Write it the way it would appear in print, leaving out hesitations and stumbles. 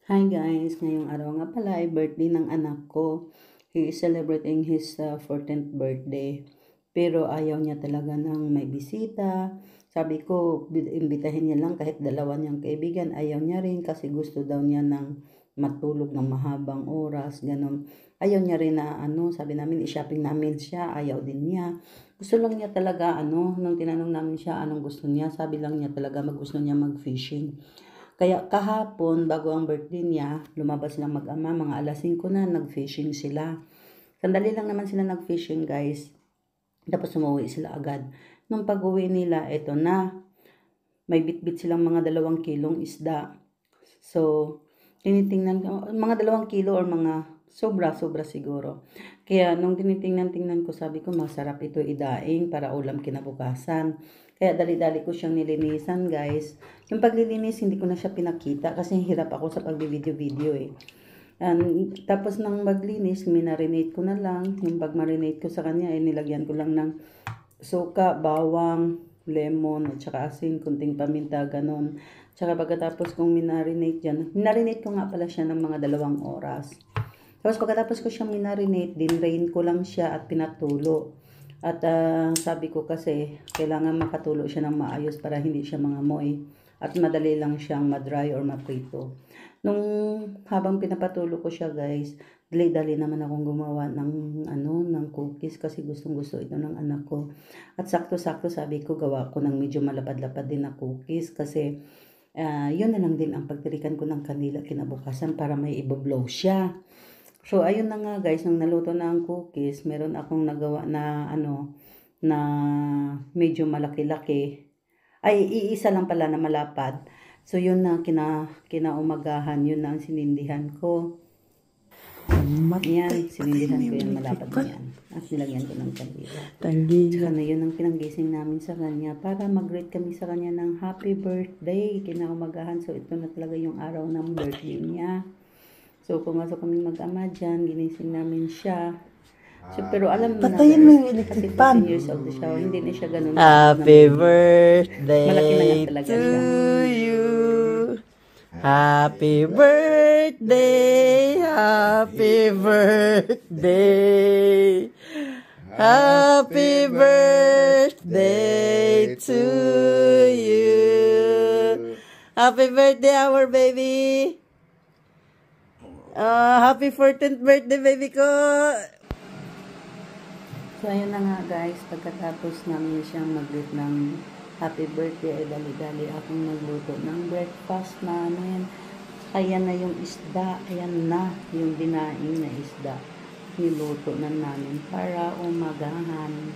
Hi guys, ngayong araw nga pala ay birthday ng anak ko. He is celebrating his 14th birthday. Pero ayaw niya talaga ng may bisita. Sabi ko, imbitahin niya lang kahit dalawa niyang kaibigan. Ayaw niya rin kasi gusto daw niya ng matulog ng mahabang oras, ganun. Ayaw niya rin na sabi namin i-shopping namin siya, ayaw din niya. Gusto lang niya talaga nung tinanong namin siya anong gusto niya, sabi lang niya talaga gusto niya mag-fishing. Kaya kahapon, bago ang birthday niya, lumabas lang mag-ama, mga alas 5 na, nag-fishing sila. Sandali lang naman sila nag-fishing guys. Tapos umuwi sila agad. Nung pag-uwi nila, eto na, may bitbit silang mga 2 kilong isda. So, tinitingnan ko, mga 2 kilo or mga sobra siguro. Kaya nung tinitingnan ko, sabi ko masarap ito idaing para ulam kinabukasan. Kaya dali-dali ko siyang nilinisan guys. Yung paglilinis hindi ko na siya pinakita kasi hirap ako sa pag-video eh. Tapos nang maglinis, minarinate ko na lang. Yung pag-marinate ko sa kanya ay nilagyan ko lang ng suka, bawang, lemon, at saka asin, kunting paminta, ganon. Tsaka pagkatapos kong minarinate ko nga pala siya ng mga 2 oras. Tapos pagkatapos ko siyang minarinate, dinrain ko lang siya at pinatulo. At sabi ko kasi, kailangan makatulo siya ng maayos para hindi siya mangamoy. At madali lang siyang madry or maprito. Nung habang pinapatulo ko siya guys, dali-dali naman akong gumawa ng cookies kasi gustong-gusto ito ng anak ko. At sakto-sakto sabi ko gawa ko ng medyo malapad-lapad din na cookies kasi yun na lang din ang pagtirikan ko ng kanila kinabukasan para may ibablow siya. So ayun na nga guys, nung naluto na ang cookies, meron akong nagawa na na medyo malaki-laki. Ay iisa lang pala na malapad. So yun na kinaumagahan, yun na ang sinindihan ko. Yan, sinindihan ko yan, malapad na yan. At nilagyan ko ng kandila. Tsaka na yun ang pinanggising namin sa kanya para mag-greet kami sa kanya ng happy birthday. Kinaumagahan, so ito na talaga yung araw ng birthday niya. So pumasok kami mag-ama dyan, ginising namin siya. So, pero alam mo na, kasi 14 years old na siya, hindi na siya ganun. Happy birthday malaki na nga talaga to siya. you. Happy birthday, happy birthday. Happy birthday to you. Happy birthday, our baby. Happy 14th birthday, baby ko. So, ayun na nga guys, pagkatapos namin siyang mag-greet ng happy birthday, ay dali-dali akong nagluto ng breakfast namin. Ayan na yung isda, ayan na yung dinaing na isda. Niluto na namin para umagahan.